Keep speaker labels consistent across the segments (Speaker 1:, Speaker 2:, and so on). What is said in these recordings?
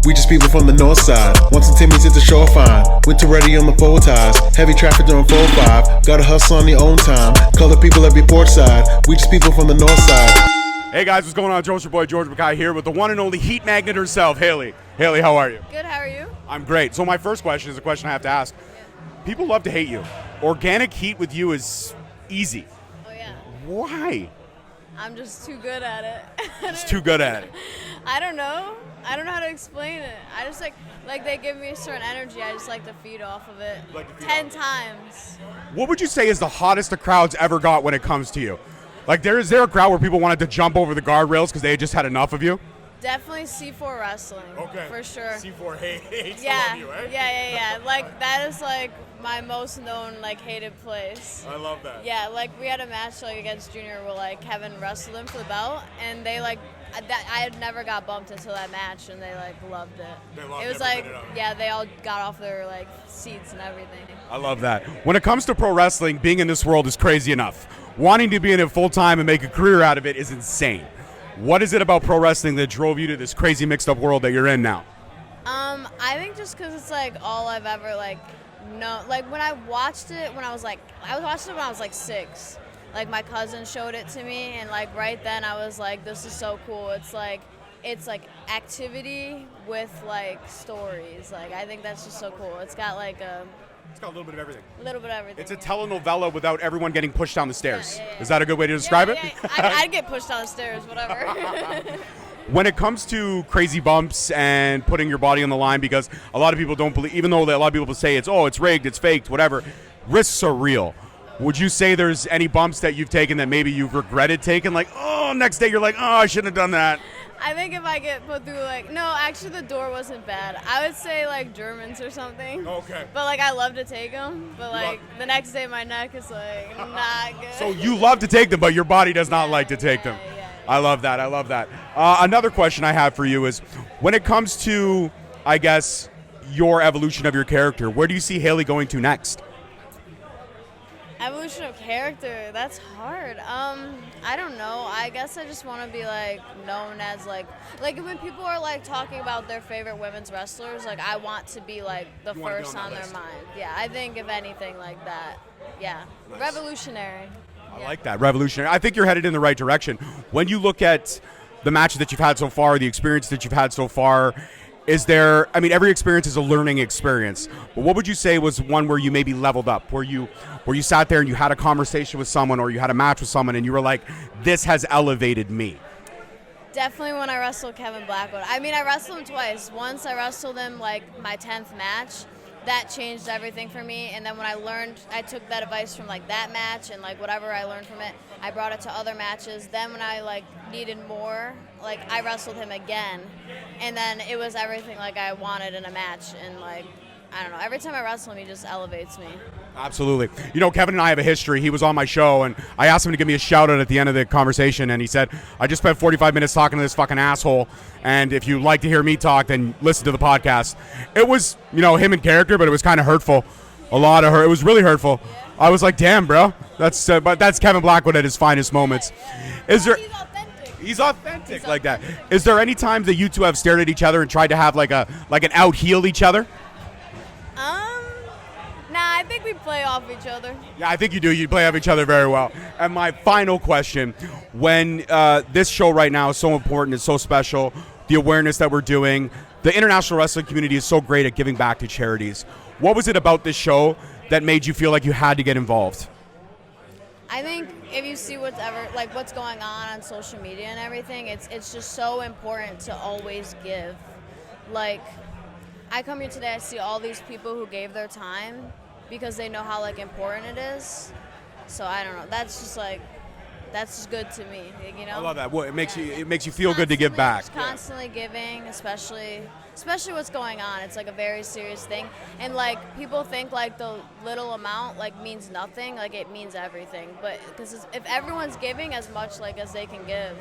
Speaker 1: We just people from the north side. Once and Timmy's at the shore fine. Winter ready on the four ties. Heavy traffic during 4-5. Gotta hustle on your own time. Color people every port side. We just people from the north side.
Speaker 2: Hey guys, what's going on? Joe's your boy George Mackay here with the one and only heat magnet herself, Haley. Haley, how are you?
Speaker 3: Good, how are you?
Speaker 2: I'm great. So my first question is a question I have to ask. People love to hate you. Organic heat with you is easy.
Speaker 3: Oh yeah.
Speaker 2: Why?
Speaker 3: I'm just too good at it.
Speaker 2: Just too good at it.
Speaker 3: I don't know how to explain it. I just like they give me a certain energy. I just like to feed off of it. 10 times.
Speaker 2: What would you say is the hottest the crowd's ever got when it comes to you? Like, is there a crowd where people wanted to jump over the guardrails because they had just had enough of you?
Speaker 3: Definitely C4 wrestling.
Speaker 2: Okay.
Speaker 3: For sure.
Speaker 2: C4 hates
Speaker 3: Yeah.
Speaker 2: to love you, right?
Speaker 3: Yeah. Like that is like my most known hated place.
Speaker 2: I love that.
Speaker 3: Yeah, like we had a match against Junior where Kevin wrestled him for the belt, and they I had never got bumped until that match, and they loved it.
Speaker 2: They loved
Speaker 3: it was
Speaker 2: every minute of it.
Speaker 3: yeah, they all got off their seats and everything.
Speaker 2: I love that. When it comes to pro wrestling, being in this world is crazy enough. Wanting to be in it full time and make a career out of it is insane. What is it about pro wrestling that drove you to this crazy mixed up world that you're in now?
Speaker 3: I think just because it's all I've ever known. When I watched it when I was I watched it when I was 6. My cousin showed it to me, and right then I was this is so cool. It's activity with stories. I think that's just so cool. It's got
Speaker 2: It's got a little bit of everything.
Speaker 3: a little bit of everything.
Speaker 2: It's a telenovela without everyone getting pushed down the stairs.
Speaker 3: Yeah.
Speaker 2: Is that a good way to describe it?
Speaker 3: I'd get pushed down the stairs, whatever.
Speaker 2: When it comes to crazy bumps and putting your body on the line, because a lot of people don't believe, even though a lot of people say it's rigged, it's faked, whatever, risks are real. Would you say there's any bumps that you've taken that maybe you've regretted taking? Next day you're I shouldn't have done that.
Speaker 3: I think if I get put through no, actually the door wasn't bad. I would say Germans or something.
Speaker 2: Okay.
Speaker 3: But I love to take them. But the next day my neck is not good.
Speaker 2: So you love to take them, but your body does not like to take them.
Speaker 3: Yeah.
Speaker 2: I love that. Another question I have for you is, when it comes to, I guess, your evolution of your character, where do you see Haley going to next?
Speaker 3: Evolution of character, that's hard. I don't know. I guess I just want to be known as when people are talking about their favorite women's wrestlers, I want to be the first on their mind. Yeah, I think if anything like that. Yeah. Nice. Revolutionary.
Speaker 2: I like that, revolutionary. I think you're headed in the right direction. When you look at the matches that you've had so far, the experience that you've had so far, every experience is a learning experience, but what would you say was one where you maybe leveled up, where you sat there and you had a conversation with someone, or you had a match with someone and you were this has elevated me?
Speaker 3: Definitely when I wrestled Kevin Blackwood. I wrestled him twice. Once I wrestled him my 10th match. That changed everything for me, and then when I took that advice from that match and whatever I learned from it, I brought it to other matches. Then when I needed more, I wrestled him again, and then it was everything I wanted in a match, and I don't know, every time I wrestle him, he just elevates me.
Speaker 2: Absolutely. Kevin and I have a history. He was on my show, and I asked him to give me a shout-out at the end of the conversation, and he said, I just spent 45 minutes talking to this fucking asshole, and if you like to hear me talk, then listen to the podcast. It was, him in character, but it was kind of hurtful. A lot of it was really hurtful. Yeah. I was like, damn, bro. But that's Kevin Blackwood at his finest moments.
Speaker 3: He's authentic.
Speaker 2: He's authentic like that. Is there any time that you two have stared at each other and tried to have an out-heel each other?
Speaker 3: Nah, I think we play off each other.
Speaker 2: Yeah, I think you do. You play off each other very well. And my final question, when this show right now is so important, it's so special, the awareness that we're doing, the international wrestling community is so great at giving back to charities. What was it about this show that made you feel like you had to get involved?
Speaker 3: I think if you see what's going on social media and everything, it's just so important to always give. I come here today, I see all these people who gave their time because they know how important it is. So I don't know. That's just good to me,
Speaker 2: I love that. Well, it makes you feel good to give back.
Speaker 3: Just constantly giving, especially what's going on. It's a very serious thing, and people think the little amount means nothing. It means everything. But because if everyone's giving as much as they can give,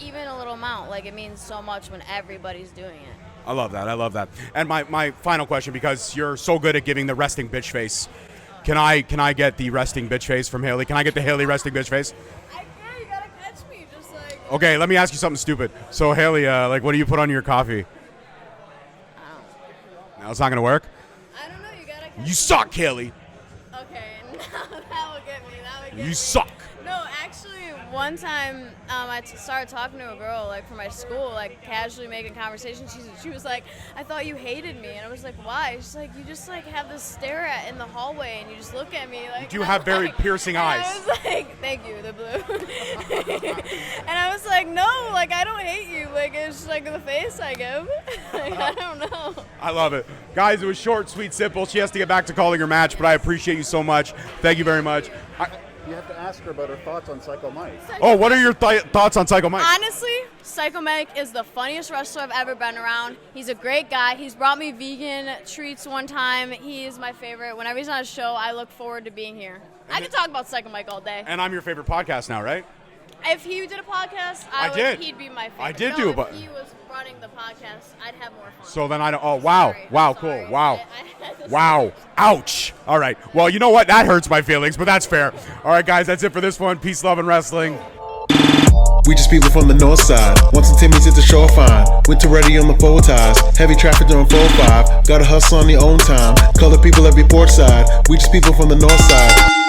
Speaker 3: even a little amount, it means so much when everybody's doing it.
Speaker 2: I love that. And my final question, because you're so good at giving the resting bitch face, can I get the resting bitch face from Haley? Can I get the Haley resting bitch face?
Speaker 3: You gotta catch me, just
Speaker 2: Okay, let me ask you something stupid. So Haley, what do you put on your coffee? Now it's not gonna work.
Speaker 3: I don't know. You gotta.
Speaker 2: You suck, Kaylee.
Speaker 3: Okay, no, that will get me. That would get me.
Speaker 2: You suck.
Speaker 3: No, actually, one time I started talking to a girl like from my school, like casually making conversation. She was like, "I thought you hated me," and I was like, "Why?" She's like, "You just like have this stare at in the hallway, and you just look at me like."
Speaker 2: You have very piercing eyes.
Speaker 3: I was like, "Thank you, the blue." And I was like, "No, like I don't hate you. Like it's just like the face I give." Like, I don't know.
Speaker 2: I love it. Guys, it was short, sweet, simple. She has to get back to calling her match, but I appreciate you so much. Thank you very much.
Speaker 4: You have to ask her about her thoughts on Psycho Mike.
Speaker 2: Oh, what are your thoughts on Psycho Mike?
Speaker 3: Honestly, Psycho Mike is the funniest wrestler I've ever been around. He's a great guy. He's brought me vegan treats one time. He is my favorite. Whenever he's on a show, I look forward to being here. I could talk about Psycho Mike all day.
Speaker 2: And I'm your favorite podcast now, right?
Speaker 3: If he did a podcast, he'd be my favorite.
Speaker 2: I did do, but
Speaker 3: if he was running the podcast, I'd have more fun.
Speaker 2: So then I don't. Oh wow,
Speaker 3: Sorry.
Speaker 2: wow,
Speaker 3: I'm
Speaker 2: cool,
Speaker 3: sorry.
Speaker 2: wow,
Speaker 3: I had to
Speaker 2: wow, ouch. All right. Well, you know what? That hurts my feelings, but that's fair. All right, guys, that's it for this one. Peace, love, and wrestling.
Speaker 1: We just people from the north side. Once the Timmy's hit the shoreline. Winter ready on the full ties. Heavy traffic during 4-5. Gotta hustle on your own time. Color people every port side. We just people from the north side.